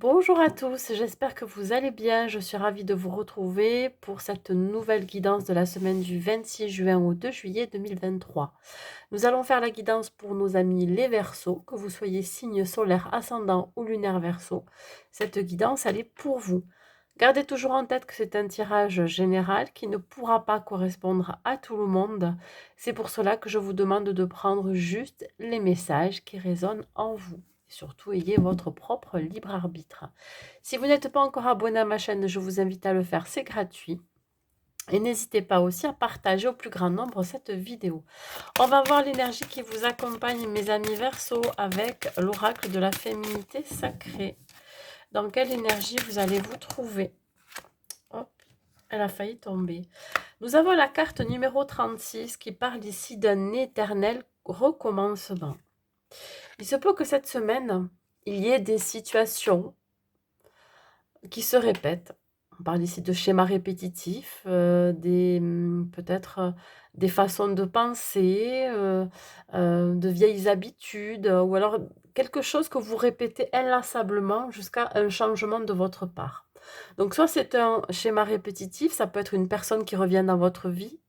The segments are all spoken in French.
Bonjour à tous, j'espère que vous allez bien. Je suis ravie de vous retrouver pour cette nouvelle guidance de la semaine du 26 juin au 2 juillet 2023. Nous allons faire la guidance pour nos amis les Verseaux, que vous soyez signe solaire, ascendant ou lunaire Verseau. Cette guidance, elle est pour vous. Gardez toujours en tête que c'est un tirage général qui ne pourra pas correspondre à tout le monde. C'est pour cela que je vous demande de prendre juste les messages qui résonnent en vous. Et surtout, ayez votre propre libre arbitre. Si vous n'êtes pas encore abonné à ma chaîne, je vous invite à le faire, c'est gratuit. Et n'hésitez pas aussi à partager au plus grand nombre cette vidéo. On va voir l'énergie qui vous accompagne, mes amis Verseaux, avec l'oracle de la féminité sacrée. Dans quelle énergie vous allez vous trouver? Hop, elle a failli tomber. Nous avons la carte numéro 36 qui parle ici d'un éternel recommencement. Il se peut que cette semaine, il y ait des situations qui se répètent. On parle ici de schémas répétitifs, peut-être des façons de penser, de vieilles habitudes, ou alors quelque chose que vous répétez inlassablement jusqu'à un changement de votre part. Donc soit c'est un schéma répétitif, ça peut être une personne qui revient dans votre vie,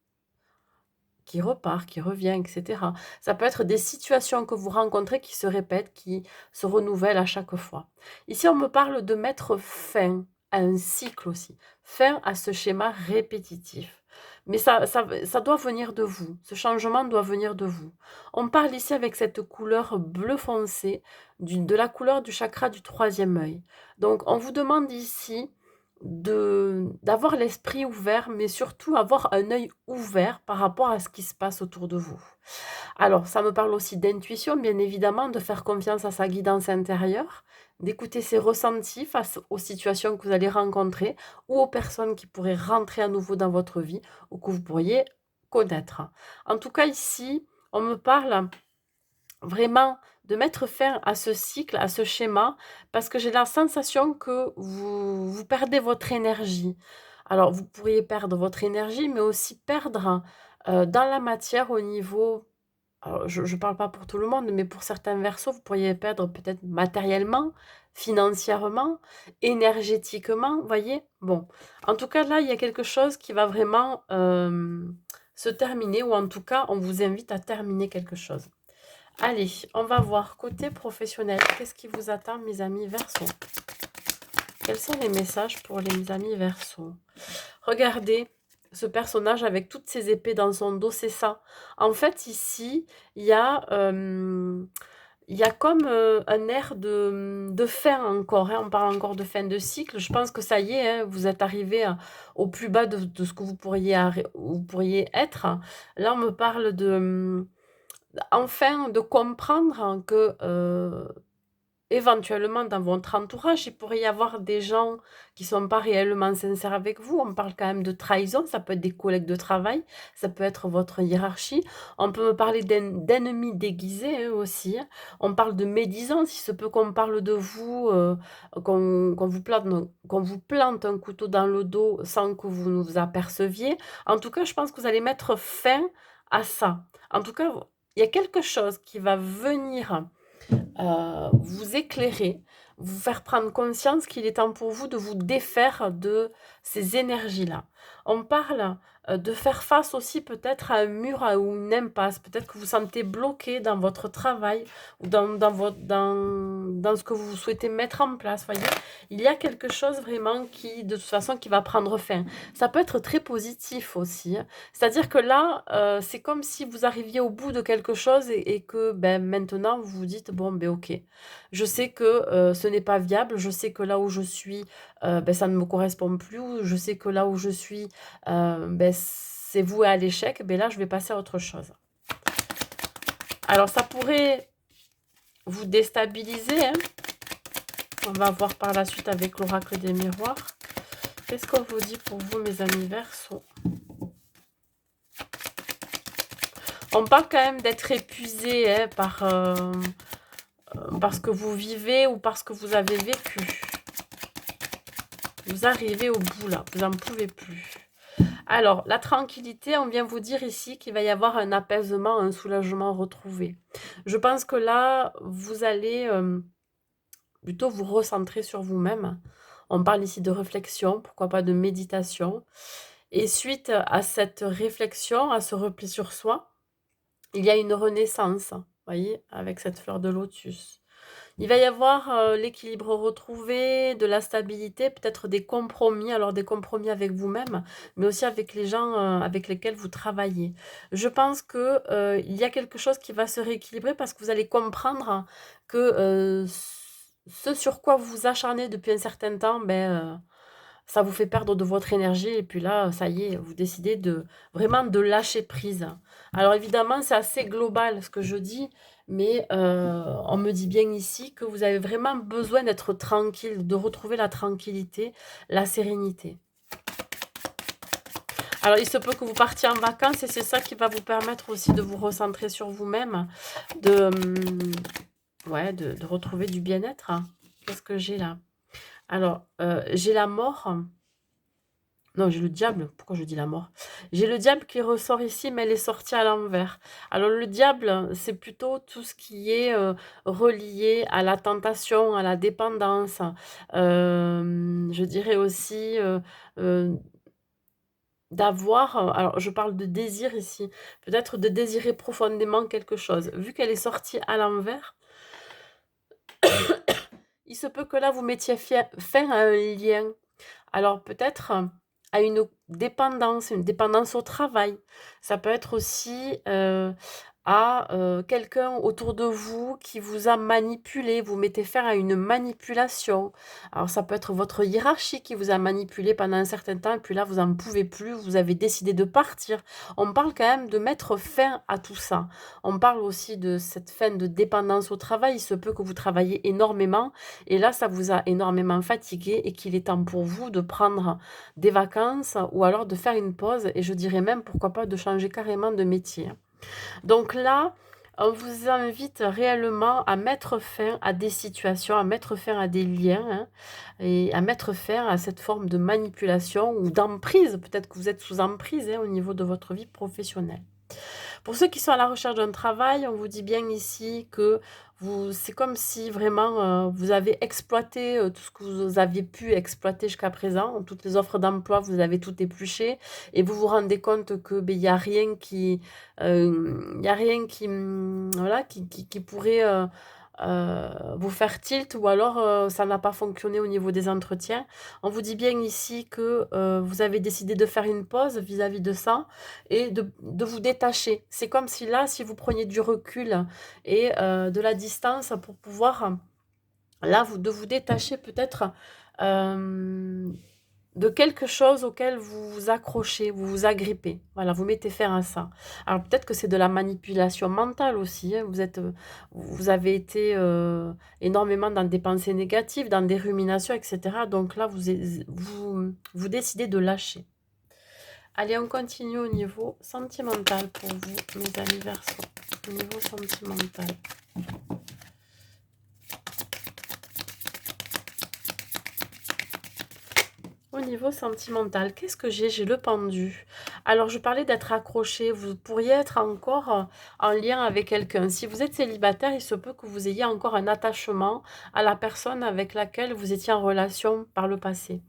qui repart, qui revient, etc. Ça peut être des situations que vous rencontrez qui se répètent, qui se renouvellent à chaque fois. Ici, on me parle de mettre fin à un cycle aussi, fin à ce schéma répétitif. Mais ça doit venir de vous, ce changement doit venir de vous. On parle ici avec cette couleur bleu foncé, de la couleur du chakra du troisième œil. Donc, on vous demande ici d'avoir l'esprit ouvert, mais surtout avoir un œil ouvert par rapport à ce qui se passe autour de vous. Alors, ça me parle aussi d'intuition, bien évidemment, de faire confiance à sa guidance intérieure, d'écouter ses ressentis face aux situations que vous allez rencontrer ou aux personnes qui pourraient rentrer à nouveau dans votre vie ou que vous pourriez connaître. En tout cas, ici, on me parle vraiment de mettre fin à ce cycle, à ce schéma, parce que j'ai la sensation que vous perdez votre énergie. Alors, vous pourriez perdre votre énergie, mais aussi perdre dans la matière au niveau... Alors, je ne parle pas pour tout le monde, mais pour certains versos, vous pourriez perdre peut-être matériellement, financièrement, énergétiquement, voyez. Bon, en tout cas, là, il y a quelque chose qui va vraiment se terminer, ou en tout cas, on vous invite à terminer quelque chose. Allez, on va voir côté professionnel. Qu'est-ce qui vous attend, mes amis Verseaux? Quels sont les messages pour les amis Verseaux? Regardez ce personnage avec toutes ses épées dans son dos, c'est ça. En fait, ici, il y a comme un air de fin encore. Hein. On parle encore de fin de cycle. Je pense que ça y est, hein, vous êtes arrivé au plus bas de ce que vous pourriez être. Là, on me parle de... Enfin, de comprendre que éventuellement dans votre entourage, il pourrait y avoir des gens qui ne sont pas réellement sincères avec vous. On parle quand même de trahison, ça peut être des collègues de travail, ça peut être votre hiérarchie. On peut me parler d'ennemis déguisés hein, aussi. Hein. On parle de médisance, il se peut qu'on parle de vous, qu'on vous plante un couteau dans le dos sans que vous ne vous aperceviez. En tout cas, je pense que vous allez mettre fin à ça. En tout cas, il y a quelque chose qui va venir vous éclairer, vous faire prendre conscience qu'il est temps pour vous de vous défaire de ces énergies-là. On parle de faire face aussi peut-être à un mur ou une impasse. Peut-être que vous sentez bloqué dans votre travail ou dans ce que vous souhaitez mettre en place. Voyez, il y a quelque chose vraiment qui, de toute façon, qui va prendre fin. Ça peut être très positif aussi. Hein. C'est-à-dire que là, c'est comme si vous arriviez au bout de quelque chose et que ben, maintenant, vous vous dites, bon, ben ok, je sais que ce n'est pas viable, je sais que là où je suis, ben, ça ne me correspond plus, ou je sais que là où je suis, ben, c'est voué à l'échec, ben là, je vais passer à autre chose. Alors, ça pourrait vous déstabiliser, hein. On va voir par la suite avec l'oracle des miroirs. Qu'est-ce qu'on vous dit pour vous, mes amis Verseaux? On parle quand même d'être épuisé hein, parce que vous vivez ou parce que vous avez vécu. Vous arrivez au bout là, vous n'en pouvez plus. Alors, la tranquillité, on vient vous dire ici qu'il va y avoir un apaisement, un soulagement retrouvé. Je pense que là, vous allez plutôt vous recentrer sur vous-même. On parle ici de réflexion, pourquoi pas de méditation. Et suite à cette réflexion, à ce repli sur soi, il y a une renaissance, voyez, avec cette fleur de lotus. Il va y avoir l'équilibre retrouvé, de la stabilité, peut-être des compromis, alors des compromis avec vous-même, mais aussi avec les gens avec lesquels vous travaillez. Je pense que il y a quelque chose qui va se rééquilibrer parce que vous allez comprendre que ce sur quoi vous vous acharnez depuis un certain temps, ça vous fait perdre de votre énergie et puis là, ça y est, vous décidez de vraiment de lâcher prise. Alors évidemment, c'est assez global ce que je dis, mais on me dit bien ici que vous avez vraiment besoin d'être tranquille, de retrouver la tranquillité, la sérénité. Alors il se peut que vous partiez en vacances et c'est ça qui va vous permettre aussi de vous recentrer sur vous-même, de, ouais, de retrouver du bien-être. Qu'est-ce que j'ai là? Alors, j'ai la mort. Non, j'ai le diable. Pourquoi je dis la mort? J'ai le diable qui ressort ici, mais elle est sortie à l'envers. Alors le diable, c'est plutôt tout ce qui est relié à la tentation, à la dépendance. Je dirais aussi euh, d'avoir, alors je parle de désir ici, peut-être de désirer profondément quelque chose. Vu qu'elle est sortie à l'envers, il se peut que là vous mettiez fin à un lien. Alors peut-être à une dépendance au travail. Ça peut être aussi à quelqu'un autour de vous qui vous a manipulé, vous mettez fin à une manipulation. Alors ça peut être votre hiérarchie qui vous a manipulé pendant un certain temps et puis là vous n'en pouvez plus, vous avez décidé de partir. On parle quand même de mettre fin à tout ça. On parle aussi de cette fin de dépendance au travail. Il se peut que vous travaillez énormément et là ça vous a énormément fatigué et qu'il est temps pour vous de prendre des vacances ou alors de faire une pause et je dirais même pourquoi pas de changer carrément de métier. Donc là, on vous invite réellement à mettre fin à des situations, à mettre fin à des liens hein, et à mettre fin à cette forme de manipulation ou d'emprise. Peut-être que vous êtes sous emprise hein, au niveau de votre vie professionnelle. Pour ceux qui sont à la recherche d'un travail, on vous dit bien ici que c'est comme si vraiment vous avez exploité tout ce que vous aviez pu exploiter jusqu'à présent, toutes les offres d'emploi, vous avez tout épluché et vous vous rendez compte que il y a rien qui, il y a rien qui, voilà, qui pourrait vous faire tilt ou alors ça n'a pas fonctionné au niveau des entretiens. On vous dit bien ici que vous avez décidé de faire une pause vis-à-vis de ça et de vous détacher. C'est comme si là, si vous preniez du recul et de la distance pour pouvoir, là, de vous détacher peut-être de quelque chose auquel vous vous accrochez, vous vous agrippez. Voilà, vous mettez fin à ça. Alors peut-être que c'est de la manipulation mentale aussi. Hein. Vous avez été énormément dans des pensées négatives, dans des ruminations, etc. Donc là, vous décidez de lâcher. Allez, on continue au niveau sentimental pour vous, mes amis Verseaux. Au niveau sentimental. Au niveau sentimental, qu'est-ce que j'ai? J'ai le pendu. Alors, je parlais d'être accroché. Vous pourriez être encore en lien avec quelqu'un. Si vous êtes célibataire, il se peut que vous ayez encore un attachement à la personne avec laquelle vous étiez en relation par le passé.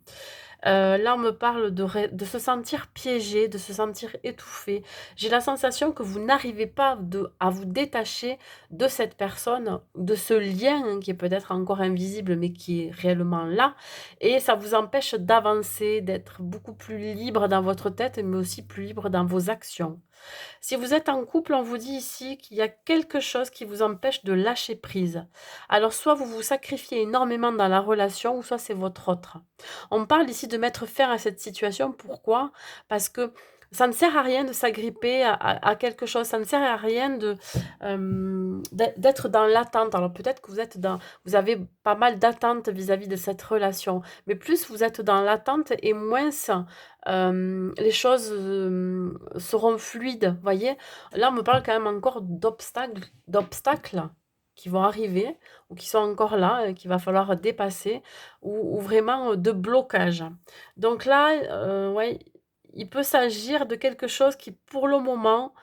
Là, on me parle de se sentir piégé, de se sentir étouffé. J'ai la sensation que vous n'arrivez pas à vous détacher de cette personne, de ce lien hein, qui est peut-être encore invisible, mais qui est réellement là. Et ça vous empêche d'avancer, d'être beaucoup plus libre dans votre tête, mais aussi plus libre dans vos actions. Si vous êtes en couple, on vous dit ici qu'il y a quelque chose qui vous empêche de lâcher prise. Alors soit vous vous sacrifiez énormément dans la relation, ou soit c'est votre autre. On parle ici de mettre fin à cette situation. Pourquoi? Parce que ça ne sert à rien de s'agripper à quelque chose. Ça ne sert à rien d'être dans l'attente. Alors peut-être que vous avez pas mal d'attentes vis-à-vis de cette relation. Mais plus vous êtes dans l'attente et moins les choses seront fluides. Voyez, là on me parle quand même encore d'obstacles qui vont arriver ou qui sont encore là, qu'il va falloir dépasser, ou vraiment de blocage. Donc là, ouais, il peut s'agir de quelque chose qui, pour le moment,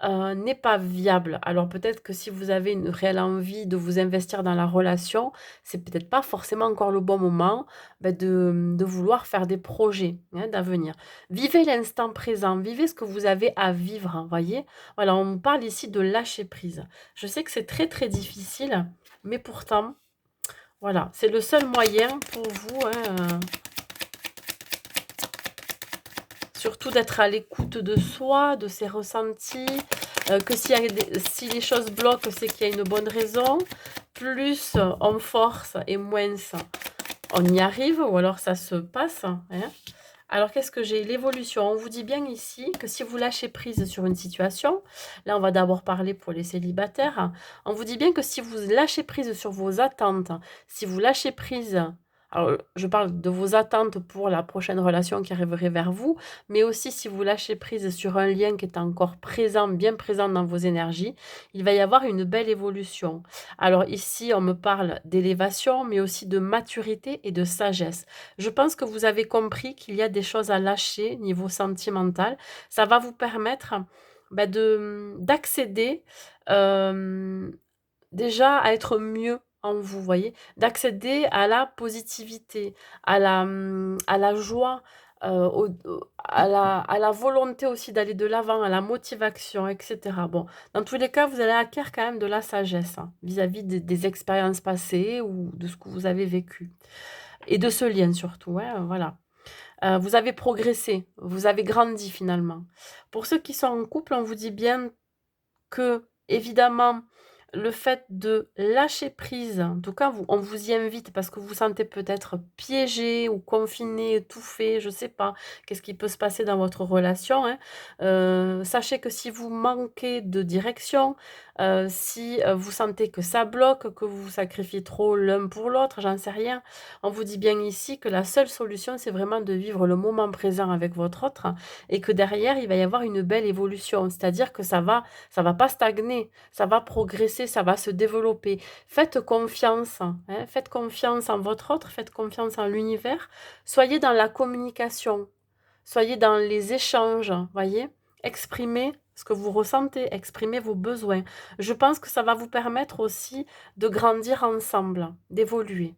n'est pas viable. Alors peut-être que si vous avez une réelle envie de vous investir dans la relation, c'est peut-être pas forcément encore le bon moment, de vouloir faire des projets, hein, d'avenir. Vivez l'instant présent, vivez ce que vous avez à vivre, hein, voyez? Voilà, on parle ici de lâcher prise. Je sais que c'est très, très difficile, mais pourtant, voilà, c'est le seul moyen pour vous, hein, surtout d'être à l'écoute de soi, de ses ressentis, que si les choses bloquent, c'est qu'il y a une bonne raison. Plus on force et moins on y arrive, ou alors ça se passe, hein. Alors qu'est-ce que j'ai? L'évolution. On vous dit bien ici que si vous lâchez prise sur une situation, là on va d'abord parler pour les célibataires, on vous dit bien que si vous lâchez prise sur vos attentes, si vous lâchez prise, alors je parle de vos attentes pour la prochaine relation qui arriverait vers vous, mais aussi si vous lâchez prise sur un lien qui est encore présent, bien présent dans vos énergies, il va y avoir une belle évolution. Alors ici, on me parle d'élévation, mais aussi de maturité et de sagesse. Je pense que vous avez compris qu'il y a des choses à lâcher niveau sentimental. Ça va vous permettre d'accéder déjà à être mieux en vous, voyez? D'accéder à la positivité, à la joie, à la volonté aussi d'aller de l'avant, à la motivation, et cetera. Bon, dans tous les cas, vous allez acquérir quand même de la sagesse, hein, vis-à-vis des expériences passées ou de ce que vous avez vécu et de ce lien surtout, hein, voilà. Vous avez progressé, vous avez grandi finalement. Pour ceux qui sont en couple, on vous dit bien que, évidemment, le fait de lâcher prise, en tout cas, on vous y invite parce que vous vous sentez peut-être piégé ou confiné, étouffé, je ne sais pas qu'est-ce qui peut se passer dans votre relation, hein. Sachez que si vous manquez de direction, si vous sentez que ça bloque, que vous vous sacrifiez trop l'un pour l'autre, j'en sais rien, on vous dit bien ici que la seule solution, c'est vraiment de vivre le moment présent avec votre autre et que derrière, il va y avoir une belle évolution. C'est-à-dire que ça va pas stagner, ça va progresser, ça va se développer. Faites confiance, hein, faites confiance en votre autre, faites confiance en l'univers. Soyez dans la communication, soyez dans les échanges, voyez. Exprimez ce que vous ressentez, exprimez vos besoins. Je pense que ça va vous permettre aussi de grandir ensemble, d'évoluer.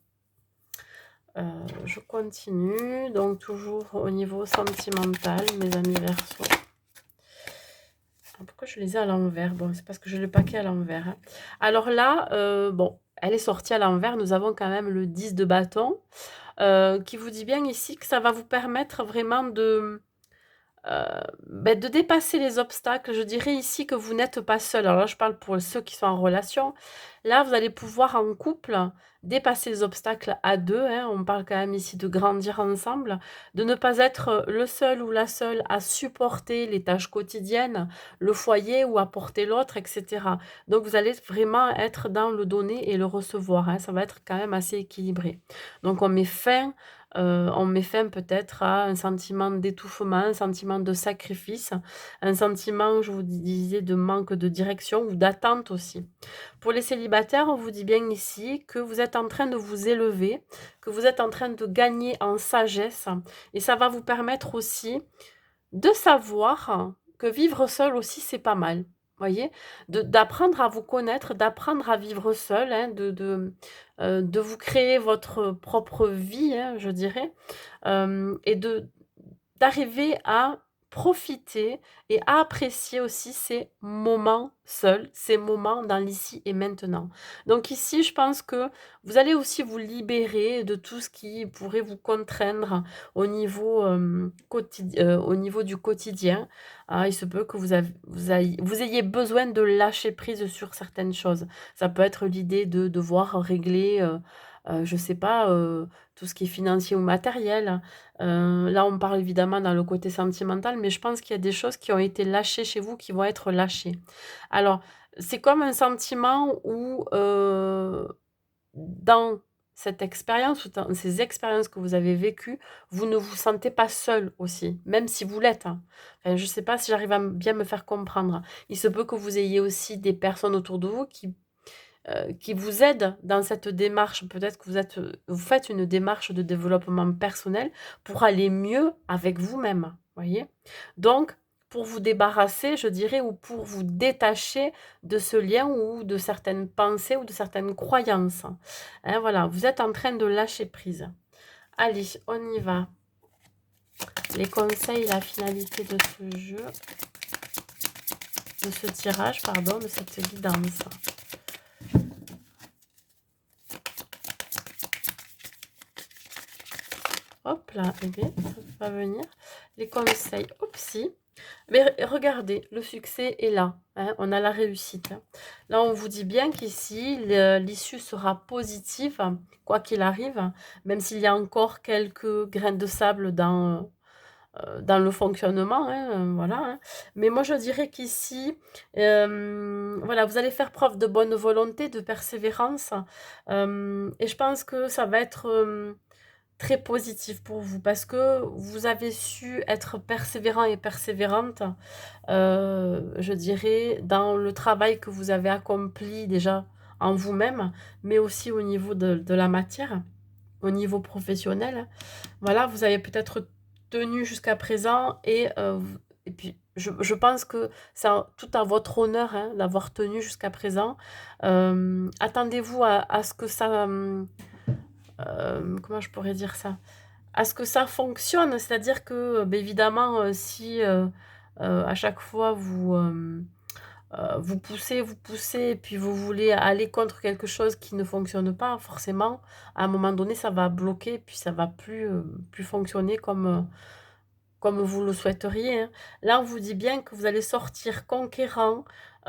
Je continue, donc toujours au niveau sentimental, mes amis Verseaux. Pourquoi je les ai à l'envers? Bon, c'est parce que j'ai le paquet à l'envers, hein. Alors là, bon, elle est sortie à l'envers. Nous avons quand même le 10 de bâton, qui vous dit bien ici que ça va vous permettre vraiment de dépasser les obstacles. Je dirais ici que vous n'êtes pas seul. Alors là, je parle pour ceux qui sont en relation. Là, vous allez pouvoir en couple dépasser les obstacles à deux, hein. On parle quand même ici de grandir ensemble, de ne pas être le seul ou la seule à supporter les tâches quotidiennes, le foyer ou à porter l'autre, etc. Donc, vous allez vraiment être dans le donner et le recevoir, hein. Ça va être quand même assez équilibré. Donc, on met fin peut-être à un sentiment d'étouffement, un sentiment de sacrifice, un sentiment, je vous disais, de manque de direction ou d'attente aussi. Pour les célibataires, on vous dit bien ici que vous êtes en train de vous élever, que vous êtes en train de gagner en sagesse et ça va vous permettre aussi de savoir que vivre seul aussi, c'est pas mal. Voyez, d'apprendre à vous connaître, d'apprendre à vivre seul, hein, de vous créer votre propre vie, hein, je dirais, et d'arriver à profiter et à apprécier aussi ces moments seuls, ces moments dans l'ici et maintenant. Donc ici, je pense que vous allez aussi vous libérer de tout ce qui pourrait vous contraindre au niveau du quotidien. Ah, il se peut que vous ayez besoin de lâcher prise sur certaines choses. Ça peut être l'idée de devoir régler, je sais pas, tout ce qui est financier ou matériel. Là, on parle évidemment dans le côté sentimental, mais je pense qu'il y a des choses qui ont été lâchées chez vous, qui vont être lâchées. Alors, c'est comme un sentiment où, dans cette expérience ou dans ces expériences que vous avez vécues, vous ne vous sentez pas seul aussi, même si vous l'êtes, hein. Enfin, je ne sais pas si j'arrive à bien me faire comprendre. Il se peut que vous ayez aussi des personnes autour de vous qui vous aident dans cette démarche. Peut-être que vous faites une démarche de développement personnel pour aller mieux avec vous-même, voyez? Donc, pour vous débarrasser, je dirais, ou pour vous détacher de ce lien ou de certaines pensées ou de certaines croyances. Hein, voilà, vous êtes en train de lâcher prise. Allez, on y va. Les conseils, la finalité de ce jeu, de ce tirage, pardon, de cette guidance. Hop là, eh bien, ça va venir. Les conseils, hop, si. Mais regardez, le succès est là, hein, on a la réussite. Hein. Là, on vous dit bien qu'ici, l'issue sera positive, quoi qu'il arrive, même s'il y a encore quelques grains de sable dans le fonctionnement, hein, voilà. Hein. Mais moi, je dirais qu'ici, voilà, vous allez faire preuve de bonne volonté, de persévérance, et je pense que ça va être très positif pour vous parce que vous avez su être persévérant et persévérante, je dirais, dans le travail que vous avez accompli déjà en vous-même, mais aussi au niveau de la matière, au niveau professionnel. Voilà, vous avez peut-être tenu jusqu'à présent et puis je pense que c'est tout à votre honneur hein, d'avoir tenu jusqu'à présent. Attendez-vous à ce que ça... comment je pourrais dire ça? À ce que ça fonctionne, c'est-à-dire que, beh, évidemment, si, à chaque fois vous poussez et puis vous voulez aller contre quelque chose qui ne fonctionne pas, forcément, à un moment donné, ça va bloquer, puis ça va plus fonctionner comme vous le souhaiteriez, hein. Là, on vous dit bien que vous allez sortir conquérant,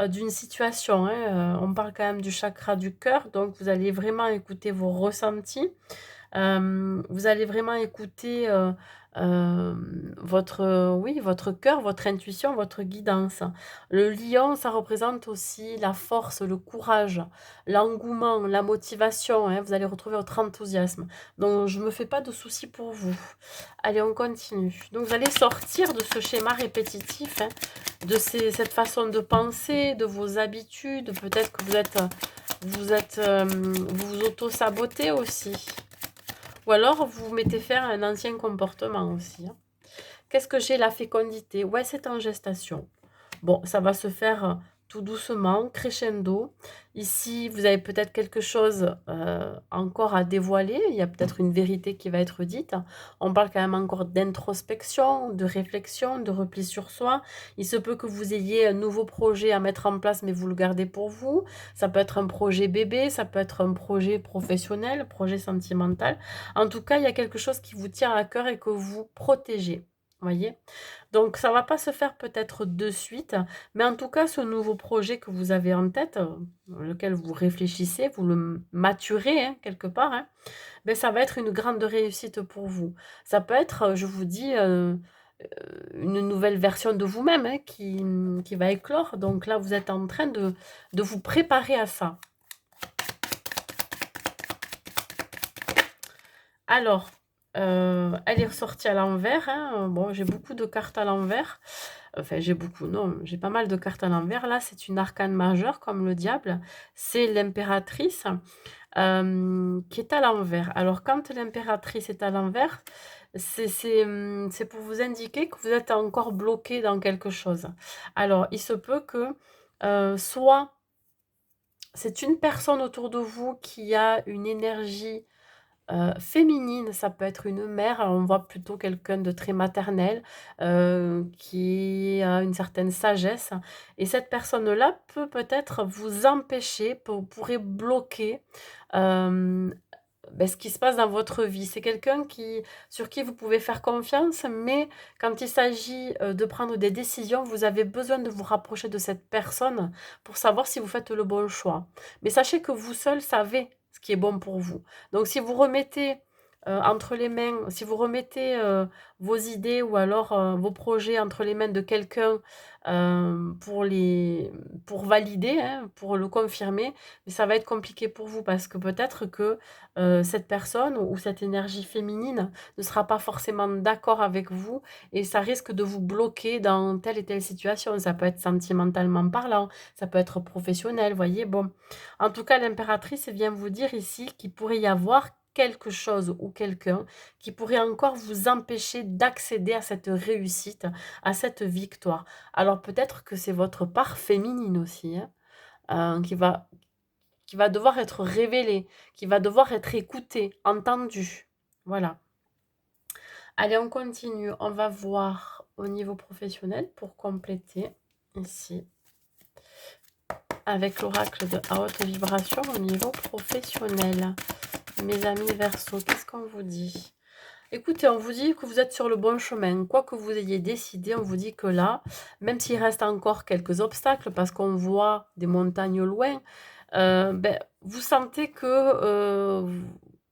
d'une situation, hein, on parle quand même du chakra du cœur, donc vous allez vraiment écouter vos ressentis. Vous allez vraiment écouter, votre, oui, votre cœur, votre intuition, votre guidance. Le lion, ça représente aussi la force, le courage, l'engouement, la motivation, hein. Vous allez retrouver votre enthousiasme. Donc je ne me fais pas de soucis pour vous. Allez, on continue. Donc vous allez sortir de ce schéma répétitif, hein, de cette façon de penser, de vos habitudes. Peut-être que vous vous auto-sabotez aussi. Ou alors, vous vous mettez faire un ancien comportement aussi. Hein. Qu'est-ce que j'ai? La fécondité. Ouais, c'est en gestation. Bon, ça va se faire tout doucement, crescendo. Ici, vous avez peut-être quelque chose encore à dévoiler. Il y a peut-être une vérité qui va être dite. On parle quand même encore d'introspection, de réflexion, de repli sur soi. Il se peut que vous ayez un nouveau projet à mettre en place, mais vous le gardez pour vous. Ça peut être un projet bébé, ça peut être un projet professionnel, projet sentimental. En tout cas, il y a quelque chose qui vous tient à cœur et que vous protégez. Voyez? Donc ça va pas se faire peut-être de suite, mais en tout cas, ce nouveau projet que vous avez en tête, lequel vous réfléchissez, vous le maturez hein, quelque part, hein, ben, ça va être une grande réussite pour vous. Ça peut être, je vous dis, une nouvelle version de vous-même hein, qui va éclore. Donc là, vous êtes en train de vous préparer à ça. Alors, elle est ressortie à l'envers, hein. Bon, j'ai beaucoup de cartes à l'envers. Enfin, j'ai beaucoup, non, j'ai pas mal de cartes à l'envers. Là, c'est une arcane majeure, comme le diable. C'est l'impératrice, qui est à l'envers. Alors, quand l'impératrice est à l'envers, c'est pour vous indiquer que vous êtes encore bloqué dans quelque chose. Alors, il se peut que, soit c'est une personne autour de vous qui a une énergie féminine, ça peut être une mère, alors on voit plutôt quelqu'un de très maternel, qui a une certaine sagesse et cette personne-là peut-être vous empêcher, pourrait bloquer, ce qui se passe dans votre vie. C'est quelqu'un sur qui vous pouvez faire confiance, mais quand il s'agit, de prendre des décisions, vous avez besoin de vous rapprocher de cette personne pour savoir si vous faites le bon choix. Mais sachez que vous seul savez ce qui est bon pour vous. Donc si vous remettez, entre les mains si vous remettez, vos idées ou alors, vos projets entre les mains de quelqu'un, pour valider, hein, pour le confirmer, mais ça va être compliqué pour vous parce que peut-être que, cette personne ou cette énergie féminine ne sera pas forcément d'accord avec vous et ça risque de vous bloquer dans telle et telle situation. Ça peut être sentimentalement parlant, ça peut être professionnel, voyez? Bon, en tout cas, l'impératrice vient vous dire ici qu'il pourrait y avoir quelque chose ou quelqu'un qui pourrait encore vous empêcher d'accéder à cette réussite, à cette victoire. Alors peut-être que c'est votre part féminine aussi, hein, qui va devoir être révélée, qui va devoir être écoutée, entendue. Voilà. Allez, on continue. On va voir au niveau professionnel pour compléter ici avec l'oracle de haute vibration au niveau professionnel. Mes amis Verseau, qu'est-ce qu'on vous dit? Écoutez, on vous dit que vous êtes sur le bon chemin. Quoi que vous ayez décidé, on vous dit que là, même s'il reste encore quelques obstacles, parce qu'on voit des montagnes au loin, ben, vous sentez que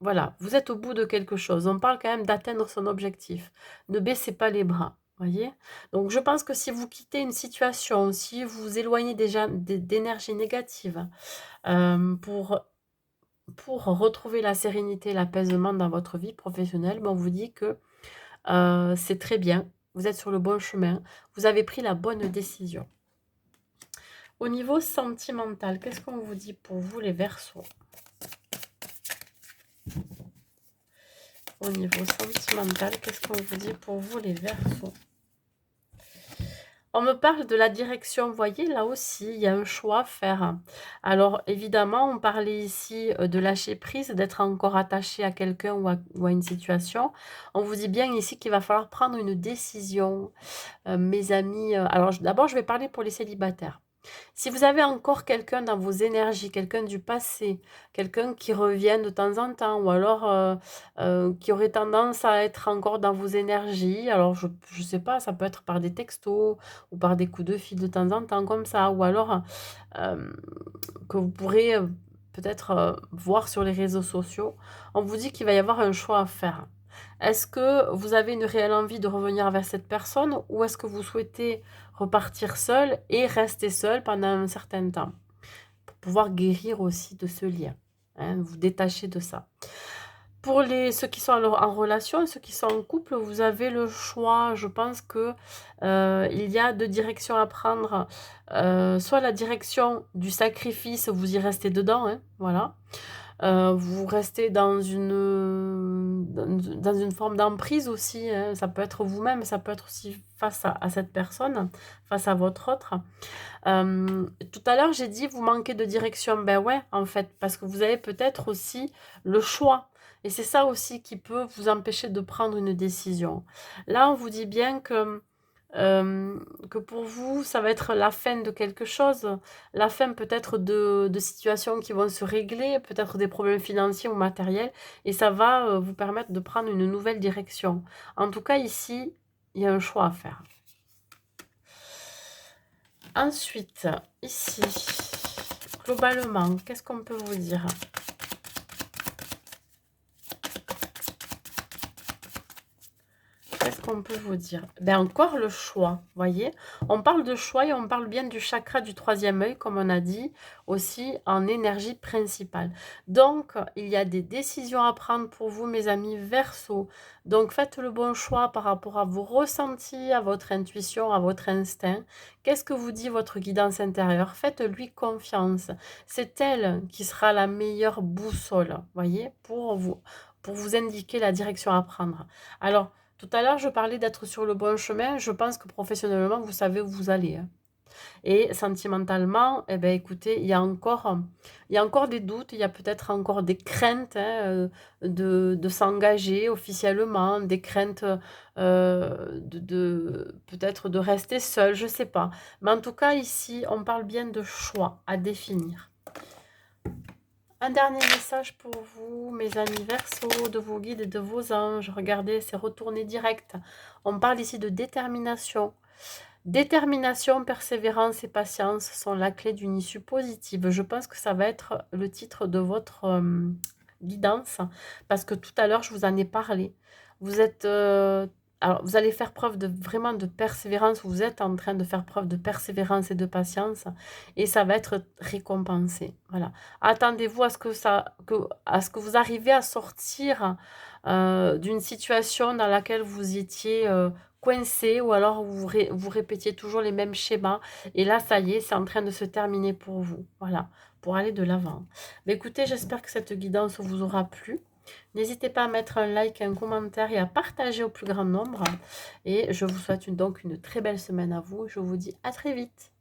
voilà, vous êtes au bout de quelque chose. On parle quand même d'atteindre son objectif. Ne baissez pas les bras. Voyez. Donc je pense que si vous quittez une situation, si vous vous éloignez déjà d'énergie négative pour retrouver la sérénité, l'apaisement dans votre vie professionnelle, ben, on vous dit que c'est très bien, vous êtes sur le bon chemin, vous avez pris la bonne décision. Au niveau sentimental, qu'est-ce qu'on vous dit pour vous les Verseaux? Au niveau sentimental, qu'est-ce qu'on vous dit pour vous les Verseaux? On me parle de la direction, vous voyez, là aussi, il y a un choix à faire. Alors, évidemment, on parlait ici de lâcher prise, d'être encore attaché à quelqu'un ou à une situation. On vous dit bien ici qu'il va falloir prendre une décision, mes amis. Alors, d'abord, je vais parler pour les célibataires. Si vous avez encore quelqu'un dans vos énergies, quelqu'un du passé, quelqu'un qui revient de temps en temps, ou alors qui aurait tendance à être encore dans vos énergies, alors je ne sais pas, ça peut être par des textos ou par des coups de fil de temps en temps comme ça, ou alors euh, que vous pourrez peut-être voir sur les réseaux sociaux, on vous dit qu'il va y avoir un choix à faire. Est-ce que vous avez une réelle envie de revenir vers cette personne ou est-ce que vous souhaitez repartir seul et rester seul pendant un certain temps pour pouvoir guérir aussi de ce lien, hein, vous détacher de ça. Pour ceux qui sont en relation, ceux qui sont en couple, vous avez le choix. Je pense que il y a deux directions à prendre. Soit la direction du sacrifice, vous y restez dedans, hein, voilà. Vous restez dans une forme d'emprise aussi, hein. Ça peut être vous-même, ça peut être aussi face à cette personne, face à votre autre. Tout à l'heure, j'ai dit vous manquez de direction. Ben ouais, en fait, parce que vous avez peut-être aussi le choix. Et c'est ça aussi qui peut vous empêcher de prendre une décision. Là, on vous dit bien que pour vous, ça va être la fin de quelque chose, la fin peut-être de situations qui vont se régler, peut-être des problèmes financiers ou matériels, et ça va vous permettre de prendre une nouvelle direction. En tout cas, ici, il y a un choix à faire. Ensuite, ici, globalement, qu'est-ce qu'on peut vous dire ? Qu'est-ce qu'on peut vous dire? Ben encore le choix, voyez? On parle de choix et on parle bien du chakra du troisième œil, comme on a dit, aussi en énergie principale. Donc, il y a des décisions à prendre pour vous, mes amis Verseau. Donc, faites le bon choix par rapport à vos ressentis, à votre intuition, à votre instinct. Qu'est-ce que vous dit votre guidance intérieure? Faites-lui confiance. C'est elle qui sera la meilleure boussole, voyez, pour vous indiquer la direction à prendre. Alors, tout à l'heure, je parlais d'être sur le bon chemin. Je pense que professionnellement, vous savez où vous allez, hein. Et sentimentalement, eh ben, écoutez, il y a encore des doutes, il y a peut-être encore des craintes, hein, de s'engager officiellement, des craintes peut-être de rester seul, je ne sais pas. Mais en tout cas, ici, on parle bien de choix à définir. Un dernier message pour vous, mes amis Verseaux, de vos guides et de vos anges. Regardez, c'est retourné direct. On parle ici de détermination. Détermination, persévérance et patience sont la clé d'une issue positive. Je pense que ça va être le titre de votre guidance, parce que tout à l'heure, je vous en ai parlé. Vous êtes... alors, vous allez faire preuve vraiment de persévérance. Vous êtes en train de faire preuve de persévérance et de patience, et ça va être récompensé. Voilà. Attendez-vous à ce que vous arrivez à sortir d'une situation dans laquelle vous étiez coincé, ou alors vous répétiez toujours les mêmes schémas. Et là, ça y est, c'est en train de se terminer pour vous. Voilà, pour aller de l'avant. Mais écoutez, j'espère que cette guidance vous aura plu. N'hésitez pas à mettre un like, un commentaire et à partager au plus grand nombre. Et je vous souhaite donc une très belle semaine à vous. Je vous dis à très vite.